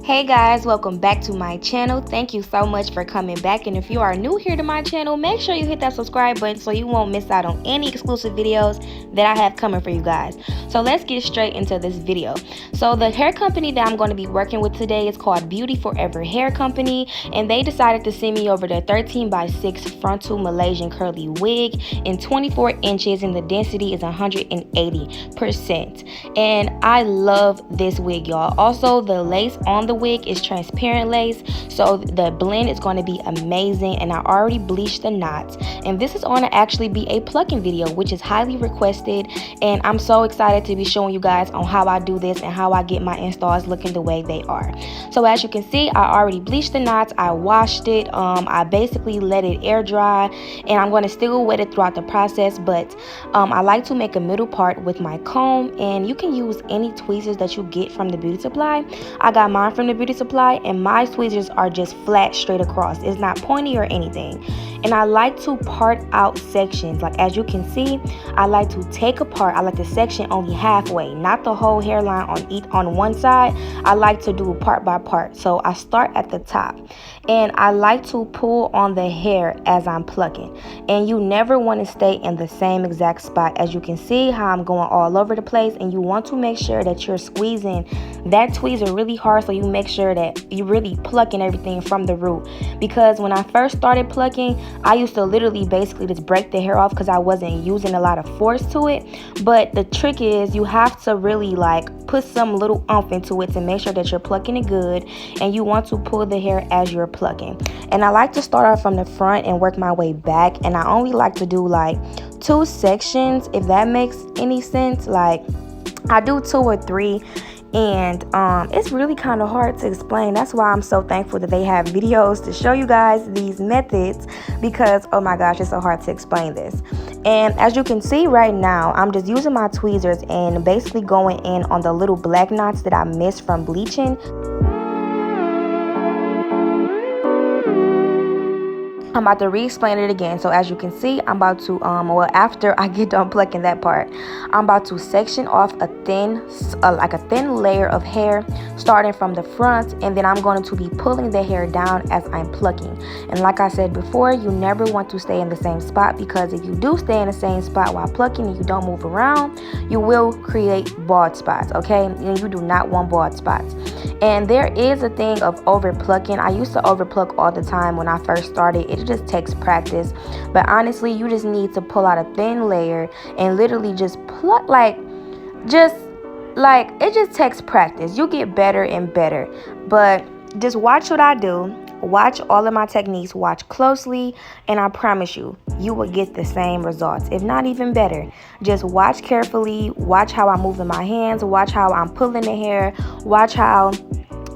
Hey guys, welcome back to my channel. Thank you so much for coming back, and if you are new here to my channel, make sure you hit that subscribe button so you won't miss out on any exclusive videos that I have coming for you guys. So let's get straight into this video. So the hair company that I'm going to be working with today is called Beauty Forever Hair Company, and they decided to send me over the 13x6 frontal Malaysian curly wig in 24 inches, and the density is 180%. And I love this wig, y'all. Also, the lace on the wig is transparent lace, so the blend is going to be amazing, and I already bleached the knots. And this is going to actually be a plucking video, which is highly requested, and I'm so excited to be showing you guys on how I do this and how I get my installs looking the way they are. So as you can see, I already bleached the knots, I washed it, I basically let it air dry, and I'm going to still wet it throughout the process. But I like to make a middle part with my comb, and you can use any tweezers that you get from the beauty supply. I got mine from the beauty supply, and my tweezers are just flat straight across. It's not pointy or anything. And I like to part out sections. Like as you can see, I like to take apart, I like to section only halfway, not the whole hairline on one side. I like to do part by part. So I start at the top, and I like to pull on the hair as I'm plucking. And you never want to stay in the same exact spot. As you can see how I'm going all over the place, and you want to make sure that you're squeezing that tweezer really hard, so you make sure that you're really plucking everything from the root. Because when I first started plucking, I used to literally basically just break the hair off because I wasn't using a lot of force to it. But the trick is you have to really like put some little oomph into it to make sure that you're plucking it good, and you want to pull the hair as you're plucking. And I like to start off from the front and work my way back, and I only like to do like 2 sections, if that makes any sense. Like I do 2 or 3, and it's really kind of hard to explain. That's why I'm so thankful that they have videos to show you guys these methods, because oh my gosh, it's so hard to explain this. And as you can see right now, I'm just using my tweezers and basically going in on the little black knots that I missed from bleaching. I'm about to re-explain it again. So as you can see, I'm about to well, after I get done plucking that part, I'm about to section off a thin layer of hair starting from the front, and then I'm going to be pulling the hair down as I'm plucking. And like I said before, you never want to stay in the same spot, because if you do stay in the same spot while plucking and you don't move around, you will create bald spots, okay? And you do not want bald spots. And there is a thing of over plucking. I used to over pluck all the time when I first started. It just takes practice, but honestly, you just need to pull out a thin layer and literally just pluck, it just takes practice. You get better and better, but just watch what I do. Watch all of my techniques, watch closely, and I promise you, you will get the same results, if not even better. Just watch carefully, watch how I'm moving my hands, watch how I'm pulling the hair, watch how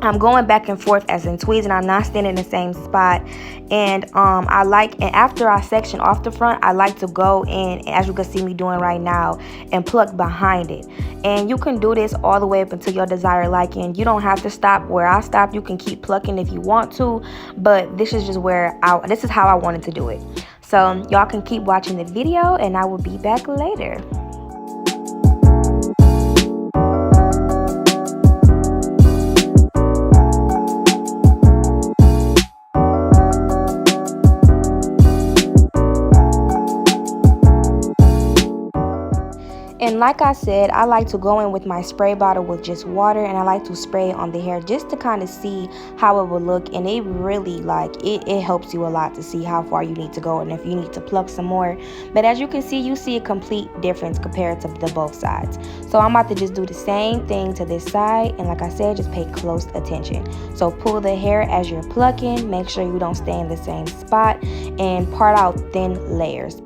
I'm going back and forth as in tweezing. I'm not staying in the same spot. And after I section off the front, I like to go in, as you can see me doing right now, and pluck behind it. And you can do this all the way up until your desired liking. You don't have to stop where I stopped. You can keep plucking if you want to, but this is just this is how I wanted to do it. So y'all can keep watching the video, and I will be back later. And like I said, I like to go in with my spray bottle with just water, and I like to spray on the hair just to kind of see how it will look. And it really it helps you a lot to see how far you need to go and if you need to pluck some more. But as you can see, you see a complete difference compared to the both sides. So I'm about to just do the same thing to this side, and like I said, just pay close attention. So pull the hair as you're plucking, make sure you don't stay in the same spot, and part out thin layers.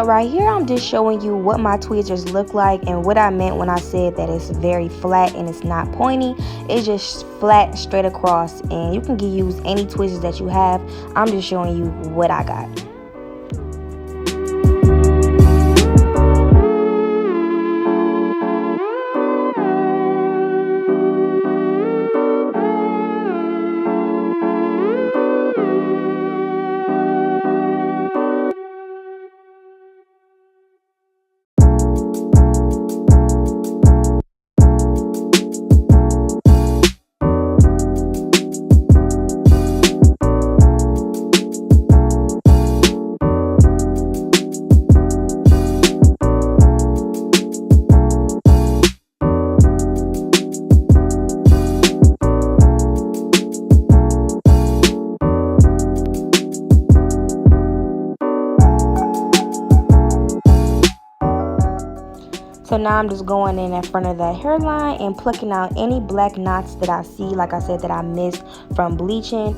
So right here I'm just showing you what my tweezers look like, and what I meant when I said that it's very flat and it's not pointy. It's just flat straight across, and you can use any tweezers that you have. I'm just showing you what I got. So now I'm just going in front of the hairline and plucking out any black knots that I see, like I said, that I missed from bleaching.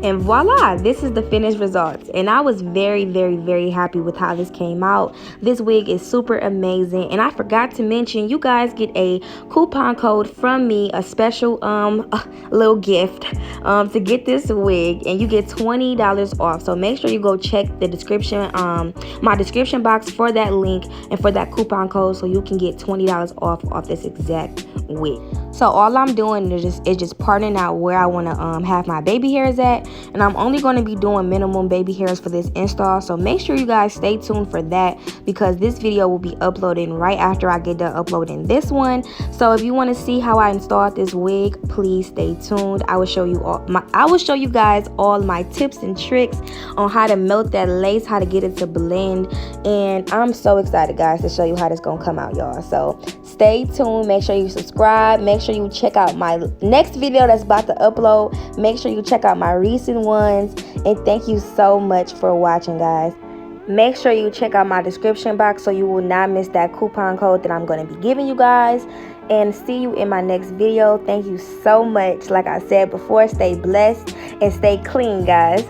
And voila, this is the finished results. And I was very, very, very happy with how this came out. This wig is super amazing. And I forgot to mention, you guys get a coupon code from me, a special little gift to get this wig, and you get $20 off. So make sure you go check the description, my description box, for that link and for that coupon code, so you can get $20 off this exact wig. So all I'm doing is just parting out where I want to have my baby hairs at, and I'm only going to be doing minimum baby hairs for this install. So make sure you guys stay tuned for that, because this video will be uploading right after I get done uploading this one. So if you want to see how I installed this wig, please stay tuned. I will show you guys all my tips and tricks on how to melt that lace, how to get it to blend, and I'm so excited, guys, to show you how this gonna come out, y'all. So stay tuned. Make sure you subscribe. Make sure you check out my next video that's about to upload. Make sure you check out my recent ones, and thank you so much for watching, guys. Make sure you check out my description box so you will not miss that coupon code that I'm going to be giving you guys, and see you in my next video. Thank you so much. Like I said before, stay blessed and stay clean, guys.